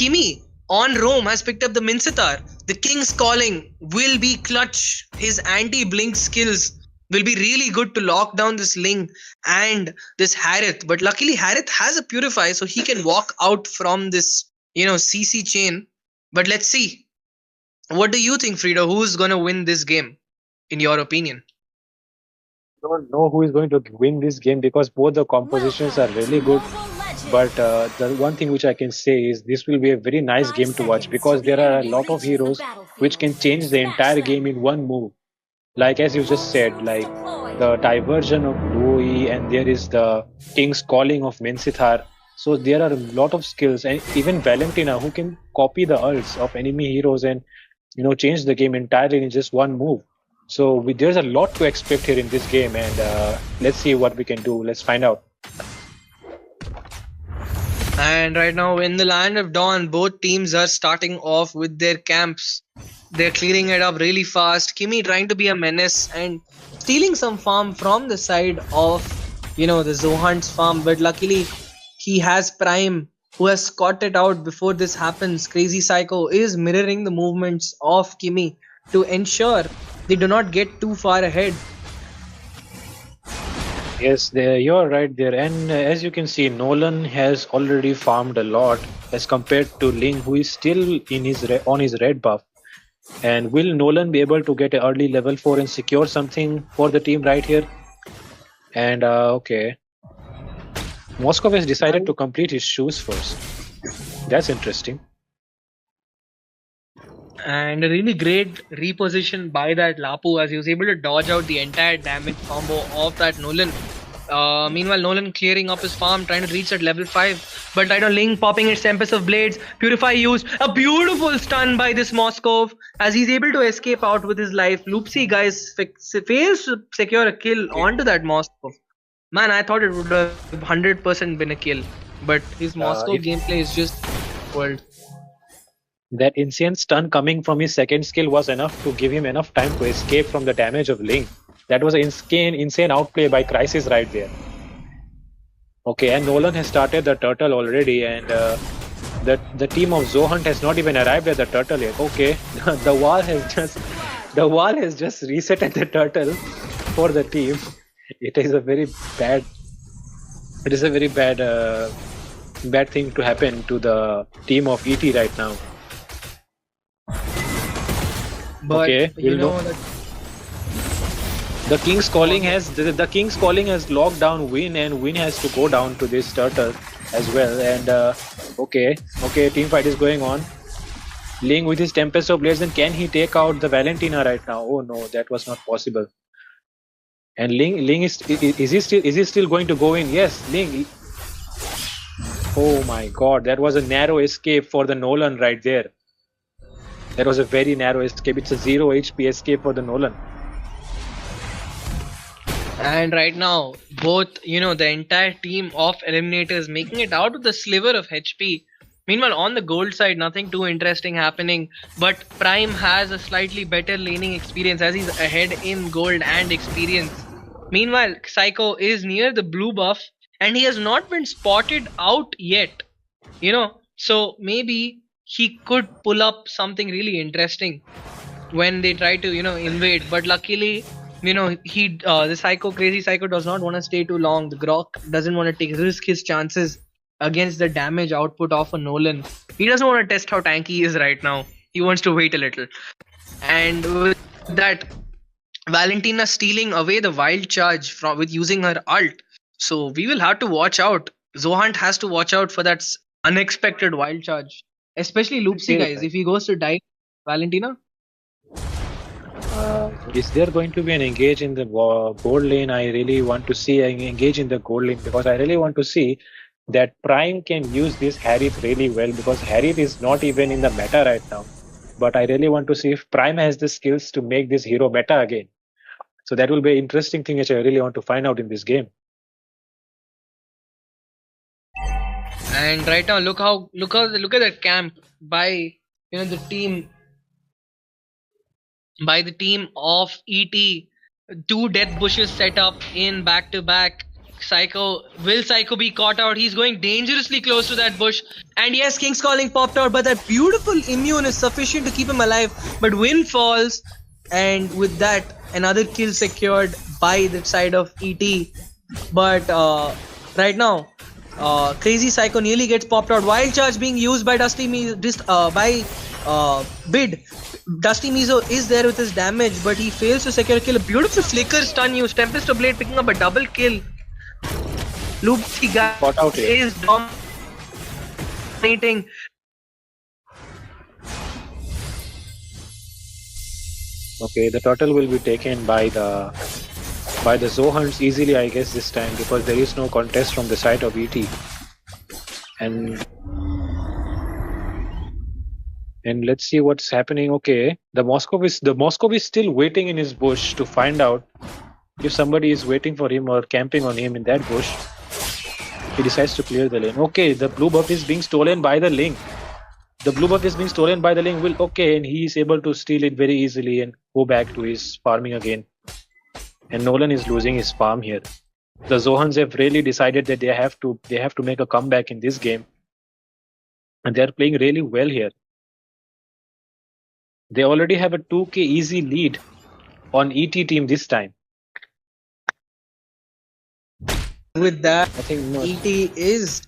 Kimi on Rome has picked up the Mincetar. The King's Calling will be clutch. His anti-blink skills will be really good to lock down this Ling and this Harith. But luckily Harith has a Purify, so he can walk out from this, CC chain. But let's see. What do you think, Frida? Who's gonna win this game, in your opinion? Don't know who is going to win this game because both the compositions are really good. But the one thing which I can say is this will be a very nice game to watch because there are a lot of heroes which can change the entire game in one move. Like as you just said, like the diversion of Louis, and there is the King's Calling of Mensithar. So there are a lot of skills, and even Valentina who can copy the ults of enemy heroes and change the game entirely in just one move. So there's a lot to expect here in this game, and let's see what we can do. Let's find out. And right now, in the land of Dawn, both teams are starting off with their camps. They're clearing it up really fast. Kimi trying to be a menace and stealing some farm from the side of, the Zohunt's farm. But luckily, he has Prime, who has caught it out before this happens. Crazy Psycho is mirroring the movements of Kimi to ensure they do not get too far ahead. Yes, you're right there. And as you can see, Nolan has already farmed a lot as compared to Ling, who is still in on his red buff. And will Nolan be able to get an early level 4 and secure something for the team right here? And okay, Moskov has decided to complete his shoes first. That's interesting. And a really great reposition by that Lapu as he was able to dodge out the entire damage combo of that Nolan. Meanwhile, Nolan clearing up his farm, trying to reach that level 5. But right now, Ling popping its Tempest of Blades. Purify used. A beautiful stun by this Moskov as he's able to escape out with his life. Loopsy, guys, fails to secure a kill onto that Moskov. Man, I thought it would have 100% been a kill. But his Moskov gameplay is just world. That insane stun coming from his second skill was enough to give him enough time to escape from the damage of Ling. That was an insane outplay by Crisis right there. Okay, and Nolan has started the turtle already, and the team of Zohunt has not even arrived at the turtle yet. Okay, the wall has just reset at the turtle for the team. It is a very bad bad thing to happen to the team of ET right now. But okay, you know that the King's Calling has locked down Win, and Win has to go down to this turtle as well. And okay, team fight is going on. Ling with his Tempest of Blades, and can he take out the Valentina right now? Oh no, that was not possible. And Ling is he still going to go in? Yes, Ling. Oh my God, that was a narrow escape for the Nolan right there. That was a very narrow escape. It's a 0 HP escape for the Nolan. And right now, both, the entire team of Eliminators making it out with a sliver of HP. Meanwhile, on the gold side, nothing too interesting happening. But Prime has a slightly better laning experience as he's ahead in gold and experience. Meanwhile, Psycho is near the blue buff and he has not been spotted out yet. So maybe he could pull up something really interesting when they try to, invade. But luckily, the crazy psycho does not want to stay too long. The Grok doesn't want to risk his chances against the damage output of a Nolan. He doesn't want to test how tanky he is right now. He wants to wait a little. And with that, Valentina stealing away the wild charge with using her ult. So we will have to watch out. Zohunt has to watch out for that unexpected wild charge. Especially Loopsy, guys. If he goes to die, Valentina? Is there going to be an engage in the gold lane? I really want to see an engage in the gold lane because I really want to see that Prime can use this Harith really well because Harith is not even in the meta right now. But I really want to see if Prime has the skills to make this hero meta again. So that will be an interesting thing which I really want to find out in this game. And right now, look at that camp by the team of ET. 2 death bushes set up in back to back. Will Psycho be caught out? He's going dangerously close to that bush. And yes, King's Calling popped out, but that beautiful immune is sufficient to keep him alive. But Win falls, and with that, another kill secured by the side of ET. But right now, Crazy Psycho nearly gets popped out. Wild Charge being used by Bid. Dusty Mizo is there with his damage, but he fails to secure a kill. A beautiful flicker stun use. Tempest of Blade picking up a double kill. Loopsy guy is dominating. Okay, the turtle will be taken by the Zohunts easily, I guess, this time, because there is no contest from the side of ET. And let's see what's happening. Okay, the Moskov is still waiting in his bush to find out if somebody is waiting for him or camping on him in that bush. He decides to clear the lane. Okay, the blue buff is being stolen by the Link. And he is able to steal it very easily and go back to his farming again. And Nolan is losing his farm here. The Zohans have really decided that they have to make a comeback in this game, and they are playing really well here. They already have a 2k easy lead on ET team this time. With that, I think ET is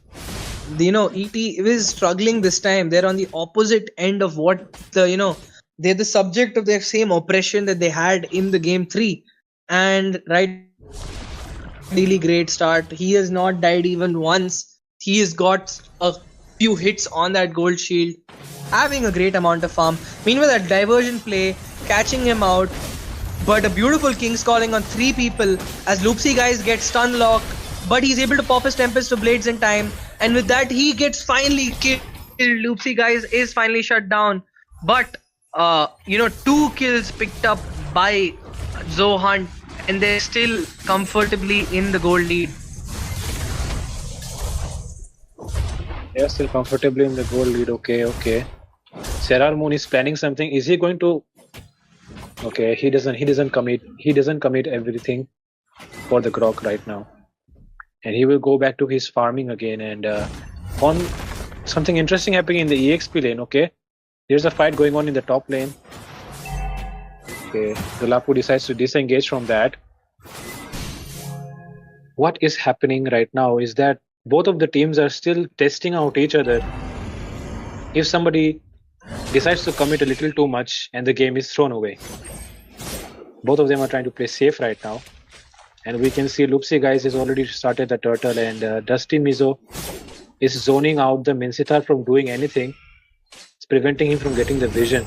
struggling this time. They're on the opposite end of what they're the subject of their same oppression that they had in the game 3. And right, really great start. He has not died even once. He has got a few hits on that gold shield, having a great amount of farm. Meanwhile, that diversion play catching him out, but a beautiful King's Calling on 3 people as Loopsy guys get stun locked, but he's able to pop his Tempest of Blades in time, and with that he gets finally killed. Loopsy guys is finally shut down, but 2 kills picked up by Zohunt, and they're still comfortably in the gold lead. They're still comfortably in the gold lead. Okay. Serar Moon is planning something. Is he going to? Okay, he doesn't commit everything for the Grok right now, and he will go back to his farming again. And on something interesting happening in the EXP lane. Okay, there's a fight going on in the top lane. Okay, the Lapu decides to disengage from that. What is happening right now is that both of the teams are still testing out each other. If somebody decides to commit a little too much and the game is thrown away, both of them are trying to play safe right now. And we can see Loopsy guys has already started the turtle, and Dusty Mizo is zoning out the Minsitar from doing anything. It's preventing him from getting the vision.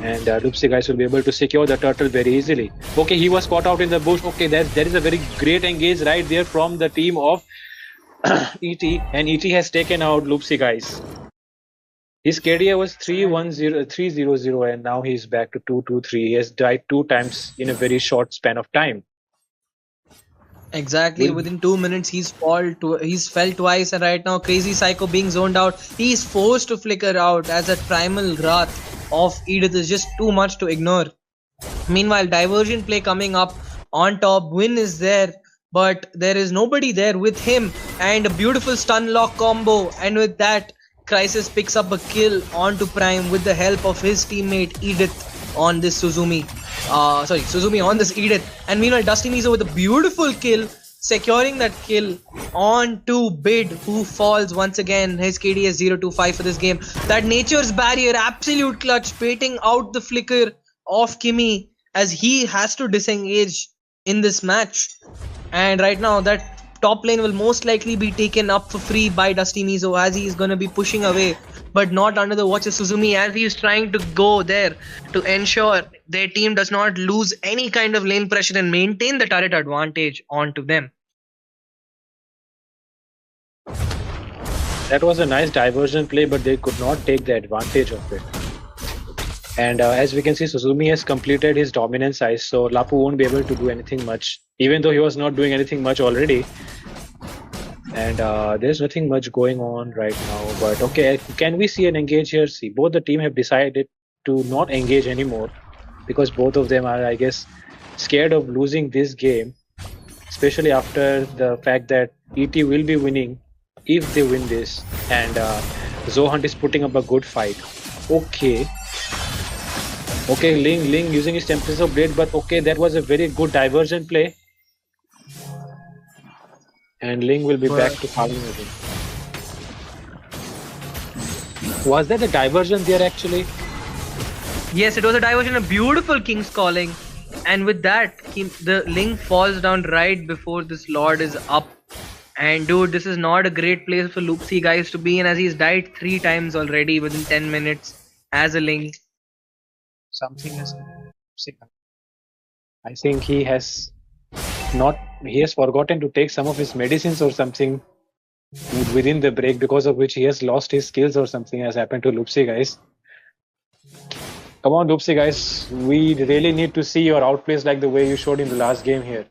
And Loopsy guys will be able to secure the turtle very easily. Okay, he was caught out in the bush. Okay, there is a very great engage right there from the team of ET, and ET has taken out Loopsy guys. His KDA was 300, and now he's back to 223. He has died 2 times in a very short span of time. Exactly, within 2 minutes he's fell twice, and right now Crazy Psycho being zoned out. He's forced to flicker out as that primal wrath of Edith is just too much to ignore. Meanwhile, diversion play coming up on top. Win is there, but there is nobody there with him, and a beautiful stun lock combo, and with that Crisis picks up a kill onto Prime with the help of his teammate Edith on this Suzumi on this Edith. And meanwhile, Dusty Mizo with a beautiful kill, securing that kill onto Bid, who falls once again. His KD is 025 for this game. That Nature's Barrier, absolute clutch, baiting out the flicker of Kimi as he has to disengage in this match. And right now, that top lane will most likely be taken up for free by Dusty Mizo as he is going to be pushing away, but not under the watch of Suzumi, as he is trying to go there to ensure their team does not lose any kind of lane pressure and maintain the turret advantage onto them. That was a nice diversion play, but they could not take the advantage of it. And as we can see, Suzumi has completed his dominance ice, so Lapu won't be able to do anything much, even though he was not doing anything much already. And there's nothing much going on right now. But okay, can we see an engage here? See, both the team have decided to not engage anymore because both of them are, I guess, scared of losing this game. especially after the fact that ET will be winning if they win this, and Zohunt is putting up a good fight. Okay. Okay, Ling using his Tempest of Blade, but okay, that was a very good diversion play. And Ling will be back to farming again. Was that a diversion there actually? Yes, it was a diversion, a beautiful King's Calling. And with that, the Ling falls down right before this Lord is up. And dude, this is not a great place for Loopsy guys to be in, as he's died 3 times already within 10 minutes as a Ling. Something has. I think he has forgotten to take some of his medicines or something within the break, because of which he has lost his skills or something has happened to Loopsy guys. Come on, Loopsy guys, we really need to see your outplays like the way you showed in the last game here.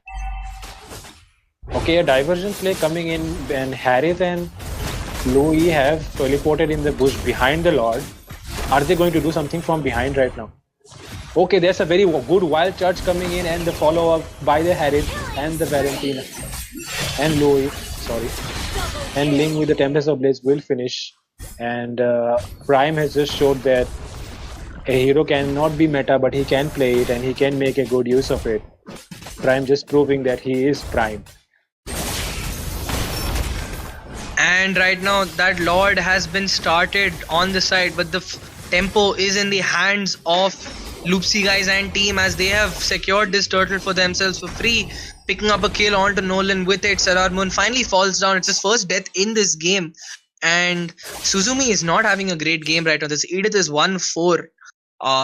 Okay, a diversion play coming in, and Harith and Louis have teleported in the bush behind the Lord. Are they going to do something from behind right now? Okay, there's a very good wild charge coming in, and the follow-up by the Harith and the Valentina and Louis, sorry. And Ling with the Tempest of Blades will finish. And Prime has just showed that a hero cannot be meta, but he can play it and he can make a good use of it. Prime just proving that he is Prime. And right now that Lord has been started on the side, but the tempo is in the hands of Loopsy guys and team, as they have secured this turtle for themselves for free, picking up a kill onto Nolan with it. Sarar Moon finally falls down. It's his first death in this game, and Suzumi is not having a great game right now. This Edith is 1-4.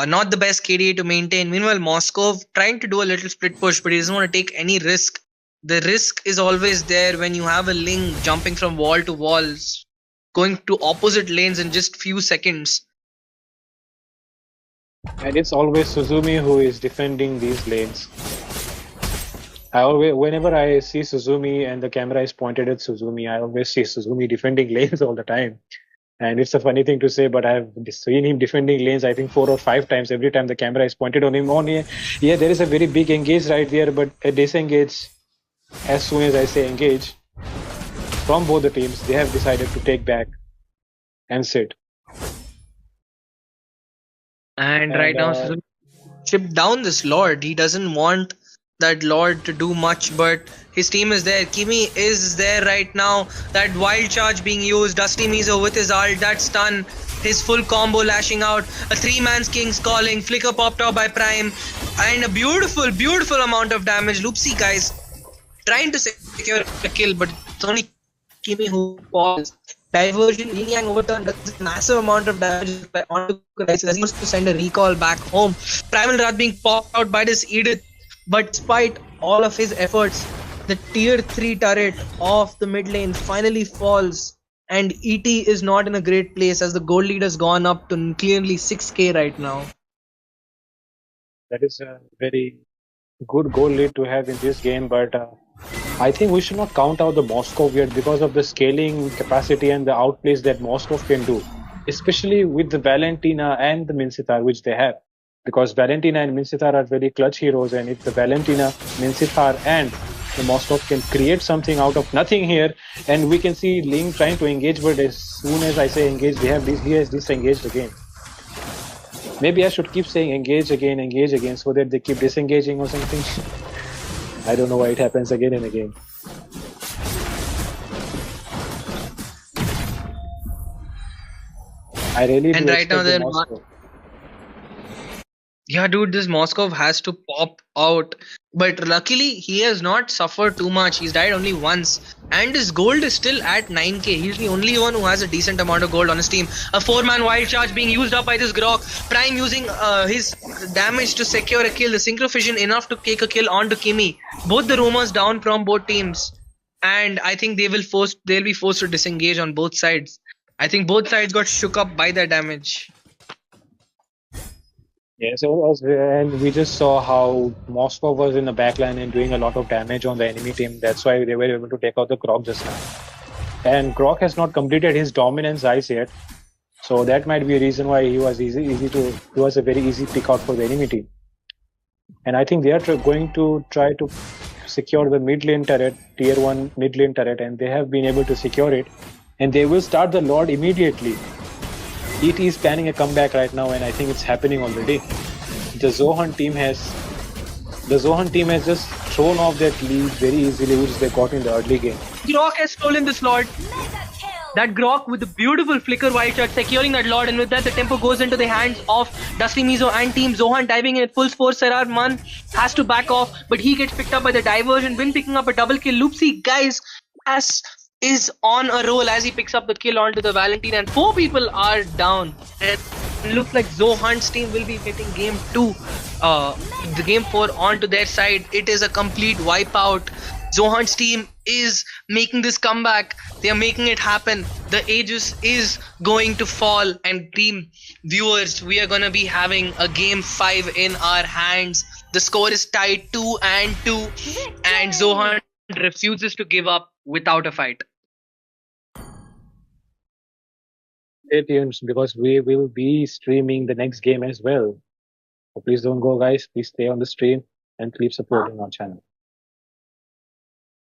Not the best KDA to maintain. Meanwhile, Moskov trying to do a little split push, but he doesn't want to take any risk. The risk is always there when you have a Ling jumping from wall to walls, going to opposite lanes in just few seconds. And it's always Suzumi who is defending these lanes. Whenever I see Suzumi and the camera is pointed at Suzumi, I always see Suzumi defending lanes all the time. And it's a funny thing to say, but I've seen him defending lanes, I think 4 or 5 times. Every time the camera is pointed on him, yeah, there is a very big engage right there, but a disengage, as soon as I say engage, from both the teams, they have decided to take back and sit. And right now, Suzumi chip down this Lord. He doesn't want that Lord to do much, but his team is there. Kimi is there right now. That wild charge being used. Dusty Mizo with his ult. That stun. His full combo lashing out. A 3-man's King's Calling. Flicker popped out by Prime. And a beautiful, beautiful amount of damage. Loopsy guys trying to secure a kill, but it's only Kimi who falls. Diversion, Yin Yang overturn does a massive amount of damage onto Crisis. He wants to send a recall back home. Primal Wrath being popped out by this Edith. But despite all of his efforts, the tier 3 turret of the mid lane finally falls, and ET is not in a great place, as the gold lead has gone up to clearly 6k right now. That is a very good goal lead to have in this game, but I think we should not count out the Moskov yet because of the scaling capacity and the outplays that Moskov can do, especially with the Valentina and the Minsithar, which they have. Because Valentina and Minsithar are very clutch heroes, and if the Valentina, Minsithar and the Moskov can create something out of nothing here, and we can see Ling trying to engage, but as soon as I say engage, he has disengaged again. Maybe I should keep saying engage again, so that they keep disengaging or something. I don't know why it happens again and again. I really do. And right now they're yeah, dude, this Moskov has to pop out. But luckily, he has not suffered too much. He's died only once. And his gold is still at 9k. He's the only one who has a decent amount of gold on his team. A 4-man wild charge being used up by this Grok. Prime using his damage to secure a kill. The Synchrophission enough to take a kill onto Kimi. Both the roamers down from both teams. And I think they'll be forced to disengage on both sides. I think both sides got shook up by their damage. Yes, and we just saw how Moscow was in the backline and doing a lot of damage on the enemy team. That's why they were able to take out the Grok just now. And Grok has not completed his dominance ice yet, so that might be a reason why he was he was a very easy pick out for the enemy team. And I think they are going to try to secure the mid lane turret, tier 1 mid lane turret, and they have been able to secure it. And they will start the Lord immediately. ET is planning a comeback right now, and I think it's happening already. The Zohunt team has just thrown off that lead very easily, which they got in the early game. Grok has stolen this Lord. That Grok with the beautiful flicker wild shot securing that Lord, and with that the tempo goes into the hands of Dusty Mizo and Team Zohunt diving in at full force. Serrar Man has to back off, but he gets picked up by the diversion. Win picking up a double kill. Loopsy, guys, is on a roll as he picks up the kill onto the Valentine, and 4 people are down. And it looks like Zohunt's team will be getting game 2, the game 4 onto their side. It is a complete wipeout. Zohunt's team is making this comeback. They are making it happen. The Aegis is going to fall, and team viewers, we are gonna be having a game 5 in our hands. The score is tied 2-2, and Zohunt refuses to give up without a fight. Stay tuned because we will be streaming the next game as well. So please don't go, guys. Please stay on the stream and keep supporting our channel.